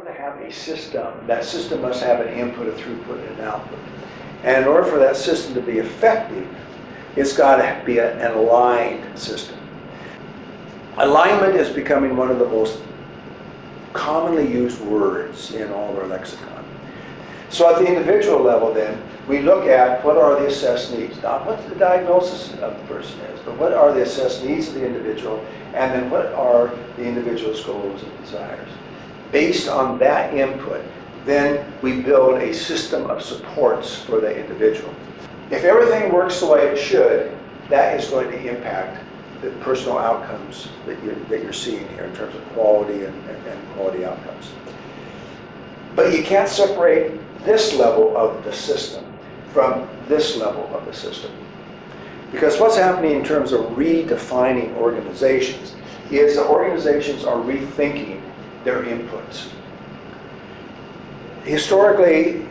order to have a system, that system must have an input, a throughput, and an output. And in order for that system to be effective, it's got to be an aligned system. Alignment is becoming one of the most commonly used words in all our lexicon. So at the individual level then, we look at what are the assessed needs. Not what the diagnosis of the person is, but what are the assessed needs of the individual, and then what are the individual's goals and desires. Based on that input, then we build a system of supports for the individual. If everything works the way it should, that is going to impact the personal outcomes that you're seeing here in terms of quality and quality outcomes. But you can't separate this level of the system from this level of the system. Because what's happening in terms of redefining organizations is that organizations are rethinking their inputs. Historically,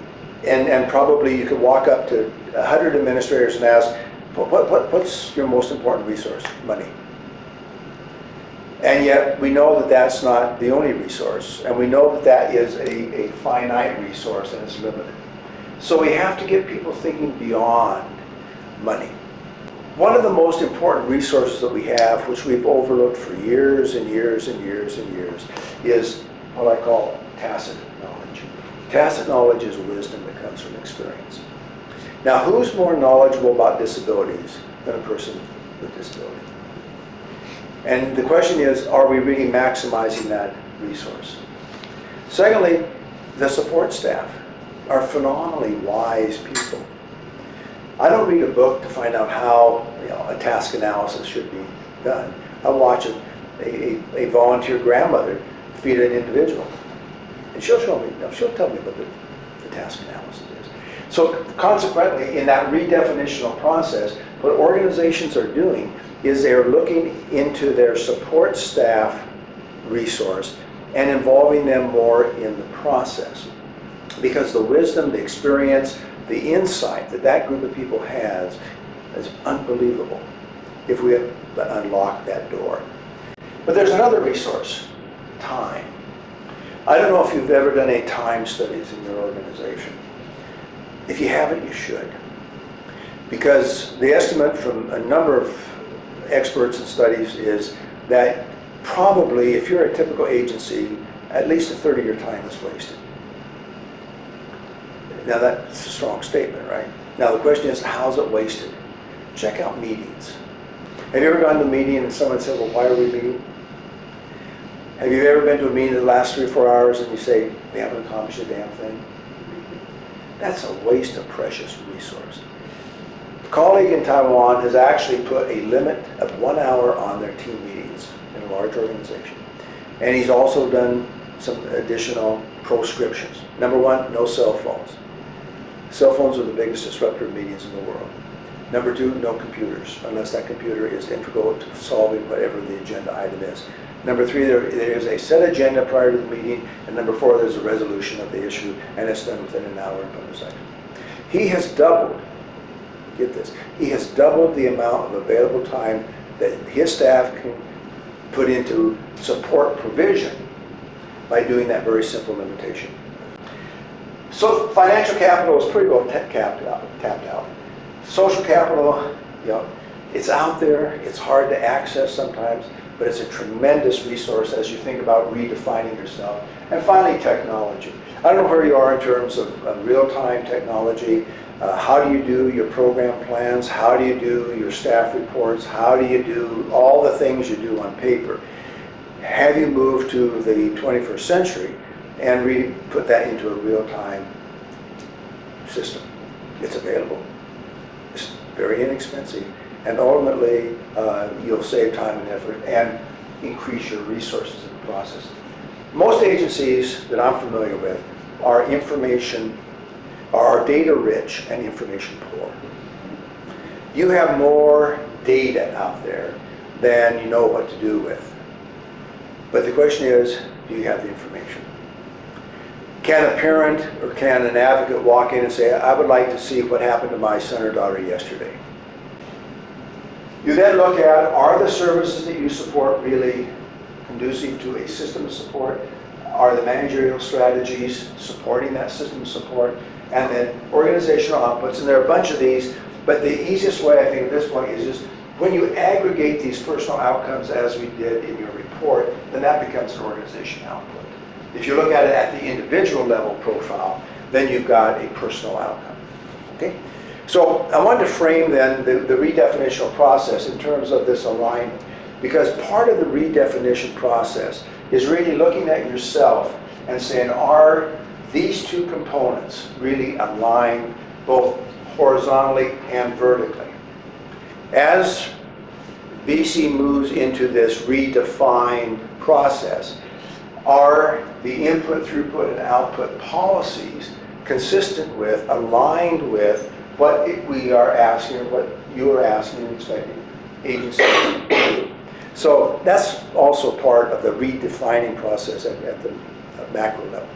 and probably you could walk up to 100 administrators and ask, what's your most important resource? Money. And yet we know that that's not the only resource, and we know that that is a finite resource and it's limited. So we have to get people thinking beyond money. One of the most important resources that we have, which we've overlooked for years and years and years and years, is what I call tacit knowledge. Tacit knowledge is wisdom that comes from experience. Now, who's more knowledgeable about disabilities than a person with disability? And the question is, are we really maximizing that resource? Secondly, the support staff are phenomenally wise people. I don't read a book to find out how a task analysis should be done. I watch a volunteer grandmother feed an individual, and she'll tell me what the task analysis is. So consequently, in that redefinitional process, what organizations are doing is they're looking into their support staff resource and involving them more in the process. Because the wisdom, the experience, the insight that group of people has is unbelievable if we unlock that door. But there's another resource, time. I don't know if you've ever done any time studies in your organization. If you haven't, you should. Because the estimate from a number of experts and studies is that probably, if you're a typical agency, at least a third of your time is wasted. Now that's a strong statement, right? Now the question is, how's it wasted? Check out meetings. Have you ever gone to a meeting and someone said, well, why are we meeting? Have you ever been to a meeting that lasts 3 or 4 hours and you say, we haven't accomplished a damn thing? That's a waste of precious resource. A colleague in Taiwan has actually put a limit of 1 hour on their team meetings in a large organization. And he's also done some additional proscriptions. Number 1, no cell phones. Cell phones are the biggest disruptor of meetings in the world. Number 2, no computers, unless that computer is integral to solving whatever the agenda item is. Number 3, there is a set agenda prior to the meeting, and number 4, there's a resolution of the issue, and it's done within an hour and 20 seconds. He has doubled, get this, he has doubled the amount of available time that his staff can put into support provision by doing that very simple limitation. So financial capital is pretty well tapped out. Social capital, it's out there, it's hard to access sometimes, but it's a tremendous resource as you think about redefining yourself. And finally, technology. I don't know where you are in terms of real-time technology. How do you do your program plans? How do you do your staff reports? How do you do all the things you do on paper? Have you moved to the 21st century and really put that into a real-time system? It's available. It's very inexpensive. And ultimately, you'll save time and effort and increase your resources in the process. Most agencies that I'm familiar with are data rich and information poor. You have more data out there than you know what to do with. But the question is, do you have the information? Can a parent or can an advocate walk in and say, I would like to see what happened to my son or daughter yesterday? You then look at, are the services that you support really conducive to a system of support? are the managerial strategies supporting that system support, and then organizational outputs, and there are a bunch of these, but the easiest way I think at this point is just when you aggregate these personal outcomes as we did in your report, then that becomes an organization output. If you look at it at the individual level profile, then you've got a personal outcome. Okay? So I wanted to frame then the redefinitional process in terms of this alignment, because part of the redefinition process is really looking at yourself and saying, are these two components really aligned both horizontally and vertically? As BC moves into this redefined process, are the input, throughput, and output policies consistent with, aligned with what we are asking, what you are asking and expecting agencies to do? So that's also part of the redefining process at the macro level.